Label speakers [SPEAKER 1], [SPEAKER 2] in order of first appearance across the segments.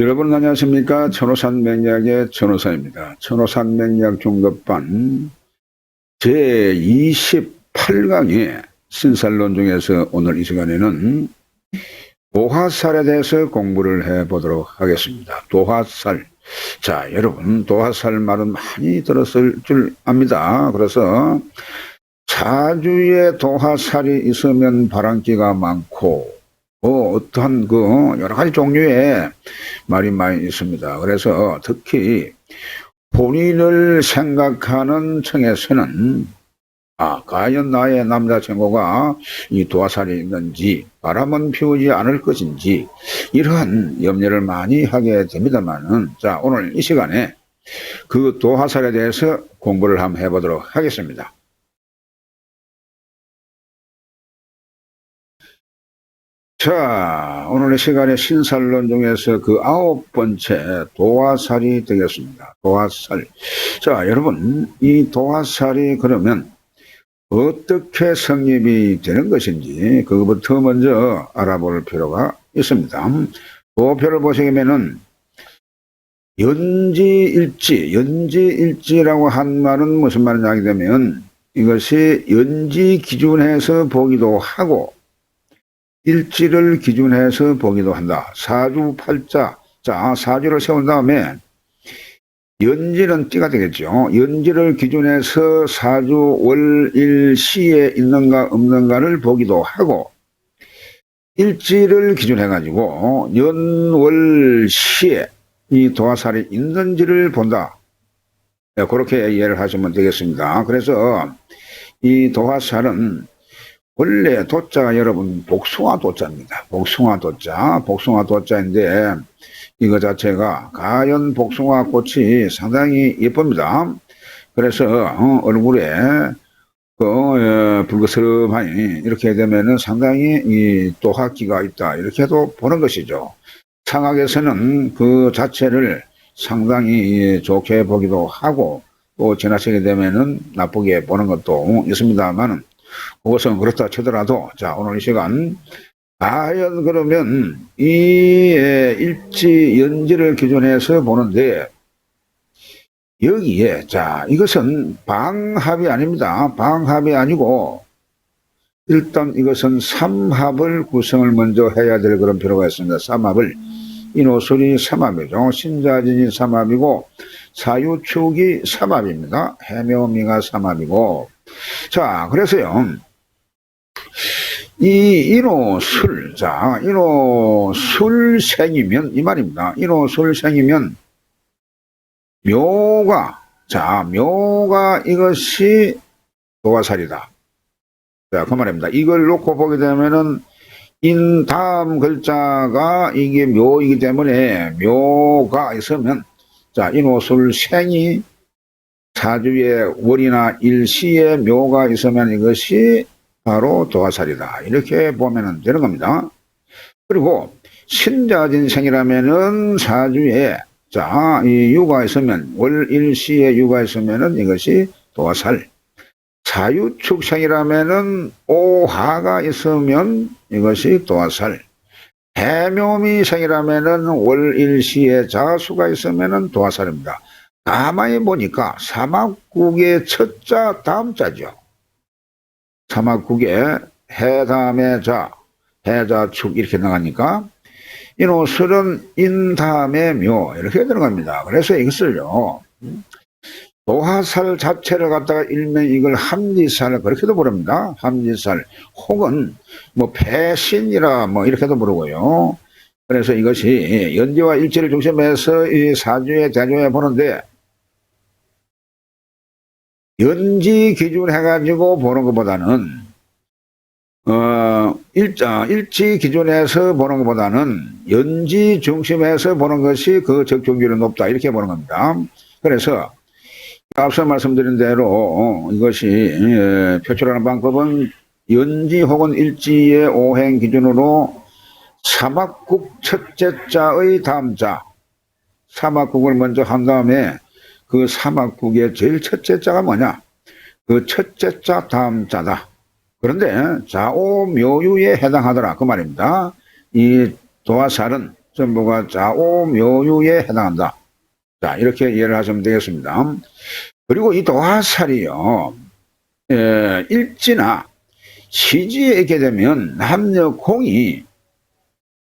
[SPEAKER 1] 여러분 안녕하십니까? 천호산맥약의 천호사입니다. 천호산맥약 중급반 제28강의 신살론 중에서 오늘 이 시간에는 도화살에 대해서 공부를 해보도록 하겠습니다. 도화살. 자, 여러분 도화살 말은 많이 들었을 줄 압니다. 그래서 사주에 도화살이 있으면 바람기가 많고 어떠한 여러 가지 종류의 말이 많이 있습니다. 그래서 특히 본인을 생각하는 층에서는 과연 나의 남자친구가 이 도화살이 있는지 바람은 피우지 않을 것인지 이러한 염려를 많이 하게 됩니다만은, 자, 오늘 이 시간에 그 도화살에 대해서 공부를 한번 해보도록 하겠습니다. 자, 오늘의 시간에 신살론 중에서 그 9번째 도화살이 되겠습니다. 도화살. 자, 여러분, 이 도화살이 그러면 어떻게 성립이 되는 것인지 그것부터 먼저 알아볼 필요가 있습니다. 도표를 보시면은 연지일지라고 한 말은 무슨 말이냐 하게 되면 이것이 연지 기준에서 보기도 하고 일지를 기준해서 보기도 한다. 사주팔자. 자, 사주를 세운 다음에 연지는 띠가 되겠죠. 연지를 기준해서 사주 월일시에 있는가 없는가를 보기도 하고 일지를 기준해가지고 연월시에 이 도화살이 있는지를 본다. 네, 그렇게 이해를 하시면 되겠습니다. 그래서 이 도화살은 원래 도자가 여러분 복숭아 도자입니다. 복숭아 도자인데 이거 자체가 가연 복숭아 꽃이 상당히 예쁩니다. 그래서 얼굴에 붉으스름하니 이렇게 되면은 상당히 이 도화기가 있다 이렇게도 보는 것이죠. 상학에서는 그 자체를 상당히 좋게 보기도 하고 또 지나치게 되면은 나쁘게 보는 것도 있습니다만은 그것은 그렇다 치더라도, 자, 오늘 이 시간 과연 그러면 이 일지 연지를 기준해서 보는데 여기에, 자, 이것은 방합이 아닙니다. 방합이 아니고 일단 이것은 삼합을 구성을 먼저 해야 될 그런 필요가 있습니다. 삼합을. 인호술이 삼합이죠. 신자진이 삼합이고 사유축이 삼합입니다. 해묘미가 삼합이고. 자, 그래서요, 이 인호술, 자, 인호술생이면, 이 말입니다. 인호술생이면, 묘가 이것이 도화살이다. 자, 그 말입니다. 이걸 놓고 보게 되면은, 인 다음 글자가 이게 묘이기 때문에, 묘가 있으면, 자, 인호술생이 사주에 월이나 일시에 묘가 있으면 이것이 바로 도화살이다. 이렇게 보면 되는 겁니다. 그리고 신자진생이라면은 사주에 이 유가 있으면 월 일시에 유가 있으면은 이것이 도화살. 사유축생이라면은 오하가 있으면 이것이 도화살. 해묘미생이라면은 월 일시에 자수가 있으면은 도화살입니다. 가만히 보니까 사막국의 첫자 다음 자죠. 사막국에 해 다음에 자, 해자축 이렇게 나가니까 인호술은 인 다음에 묘 이렇게 들어갑니다. 그래서 이것을요, 도화살 자체를 갖다가 일면 이걸 함지살 그렇게도 부릅니다. 함지살 혹은 뭐 패신이라 뭐 이렇게도 부르고요. 그래서 이것이 연지와 일지를 중심해서 이 사주에 대조해 보는데 연지 기준 해가지고 보는 것보다는 일지 기준에서 보는 것보다는 연지 중심에서 보는 것이 그 적중률이 높다 이렇게 보는 겁니다. 그래서 앞서 말씀드린 대로 이것이 표출하는 방법은 연지 혹은 일지의 오행 기준으로 사막국 첫째 자의 다음 자, 사막국을 먼저 한 다음에 그 사막국의 제일 첫째 자가 뭐냐? 그 첫째 자 다음 자다. 그런데 좌오묘유에 해당하더라 그 말입니다. 이 도화살은 전부가 좌오묘유에 해당한다. 자, 이렇게 이해를 하시면 되겠습니다. 그리고 이 도화살이요, 일지나 시지에 있게 되면 남녀공이,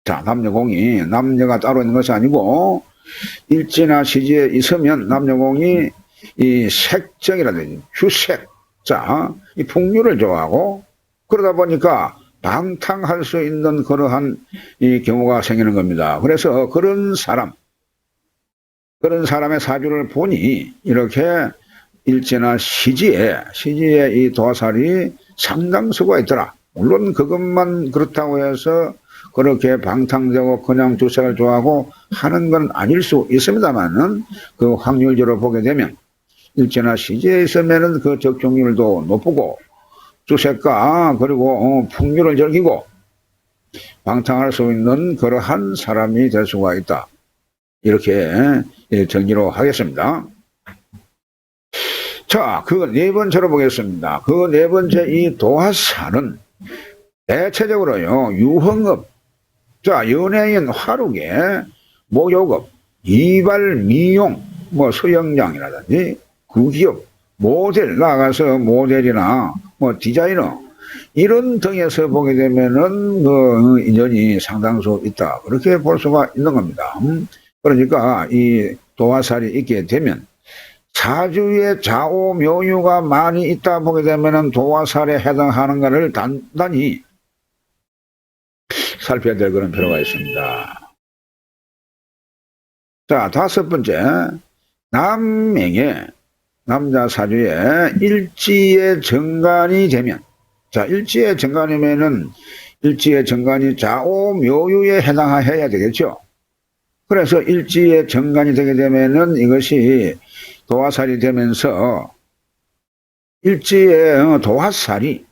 [SPEAKER 1] 자, 남녀공이, 남녀가 따로 있는 것이 아니고, 일지나 시지에 있으면 남녀공이 이 색정이라든지 주색, 자, 이 풍류를 좋아하고, 그러다 보니까 방탕할 수 있는 그러한 이 경우가 생기는 겁니다. 그래서 그런 사람의 사주를 보니 이렇게 일지나 시지에 이 도화살이 상당수가 있더라. 물론 그것만 그렇다고 해서 그렇게 방탕되고 그냥 주색을 좋아하고 하는 건 아닐 수 있습니다만은 그 확률적으로 보게 되면 일지나 시지에 있으면은 그 적중률도 높고 주색과 그리고 풍류를 즐기고 방탕할 수 있는 그러한 사람이 될 수가 있다. 이렇게 정리로 하겠습니다. 자, 그 네 번째로 보겠습니다. 그 네 번째 이 도화살은 대체적으로요, 유흥업, 자, 연예인 화록에 목욕업, 이발 미용, 뭐 수영장이라든지 구기업, 모델 나가서 모델이나 뭐 디자이너 이런 등에서 보게 되면은 그 인연이 상당수 있다. 그렇게 볼 수가 있는 겁니다. 그러니까 이 도화살이 있게 되면 사주에 좌오묘유가 많이 있다 보게 되면은 도화살에 해당하는가를 단단히 살펴야 될 그런 필요가 있습니다. 자, 다섯 번째, 남명의 남자 사주에 일지의 정관이 되면, 자, 일지의 정관이면은 일지의 정관이 좌오묘유에 해당해야 되겠죠. 그래서 일지의 정관이 되게 되면은 이것이 도화살이 되면서 일지의 도화살이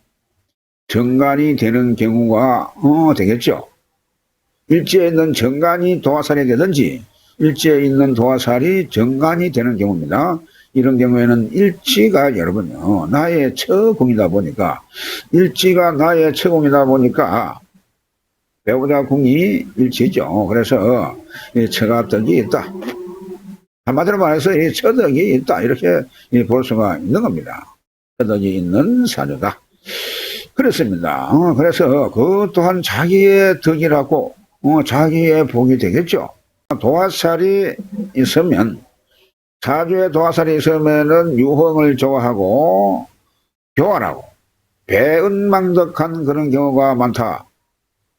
[SPEAKER 1] 정관이 되는 경우가 되겠죠. 일지에 있는 정관이 도화살이 되든지 일지에 있는 도화살이 정관이 되는 경우입니다. 이런 경우에는 일지가 여러분요, 나의 처궁이다 보니까 배우자 궁이 일치죠. 그래서 이 처가덕이 있다. 한마디로 말해서 이 처덕이 있다. 이렇게 볼 수가 있는 겁니다. 처덕이 있는 사주다. 그렇습니다. 그래서 그 또한 자기의 덕이라고 자기의 복이 되겠죠. 도화살이 있으면, 사주에 도화살이 있으면은 유흥을 좋아하고 교활하고 배은망덕한 그런 경우가 많다.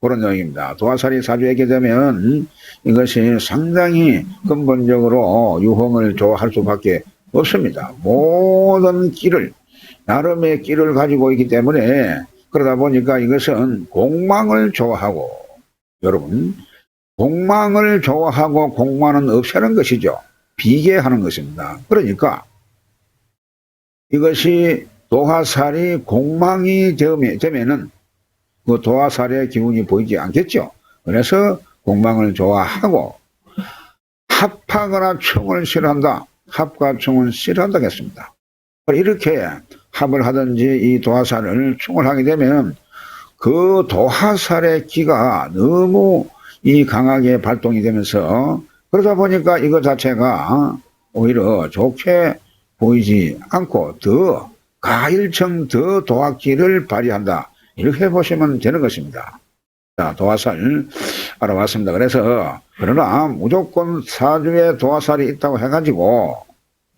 [SPEAKER 1] 그런 내용입니다. 도화살이 사주에 있게 되면 이것이 상당히 근본적으로 유흥을 좋아할 수밖에 없습니다. 모든 길을, 나름의 길을 가지고 있기 때문에, 그러다 보니까 이것은 공망을 좋아하고, 여러분, 공망을 좋아하고 공망은 없애는 것이죠. 비계하는 것입니다. 그러니까 이것이 도화살이 공망이 되면은 그 도화살의 기운이 보이지 않겠죠. 그래서 공망을 좋아하고 합하거나 충을 싫어한다. 합과 충은 싫어한다겠습니다. 이렇게 합을 하든지 이 도화살을 충을 하게 되면 그 도화살의 기가 너무 이 강하게 발동이 되면서, 그러다 보니까 이것 자체가 오히려 좋게 보이지 않고 더 가일청 더 도학기를 발휘한다. 이렇게 보시면 되는 것입니다. 자, 도화살 알아봤습니다. 그래서 그러나 무조건 사주에 도화살이 있다고 해가지고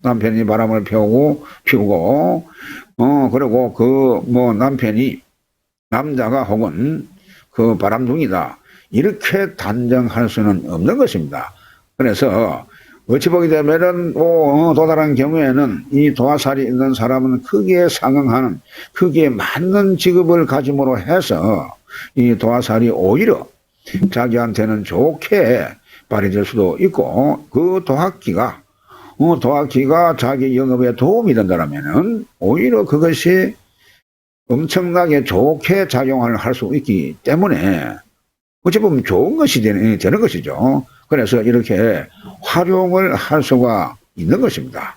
[SPEAKER 1] 남편이 바람을 피우고 그리고 그 남편이 남자가 혹은 그 바람둥이다. 이렇게 단정할 수는 없는 것입니다. 그래서 어찌 보게 되면은 도달한 경우에는 이 도화살이 있는 사람은 크기에 상응하는, 크기에 맞는 직업을 가짐으로 해서 이 도화살이 오히려 자기한테는 좋게 발휘될 수도 있고, 그 도학기가 자기 영업에 도움이 된다면은 오히려 그것이 엄청나게 좋게 작용을 할 수 있기 때문에 어찌 보면 좋은 것이 되는 것이죠. 그래서 이렇게 활용을 할 수가 있는 것입니다.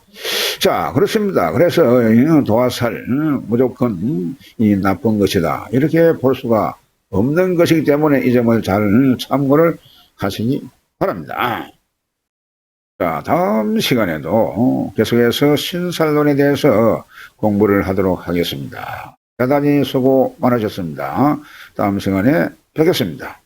[SPEAKER 1] 자, 그렇습니다. 그래서 도화살 무조건 이 나쁜 것이다. 이렇게 볼 수가 없는 것이기 때문에 이 점을 잘 참고를 하시기 바랍니다. 자, 다음 시간에도 계속해서 신살론에 대해서 공부를 하도록 하겠습니다. 대단히 수고 많으셨습니다. 다음 시간에 뵙겠습니다.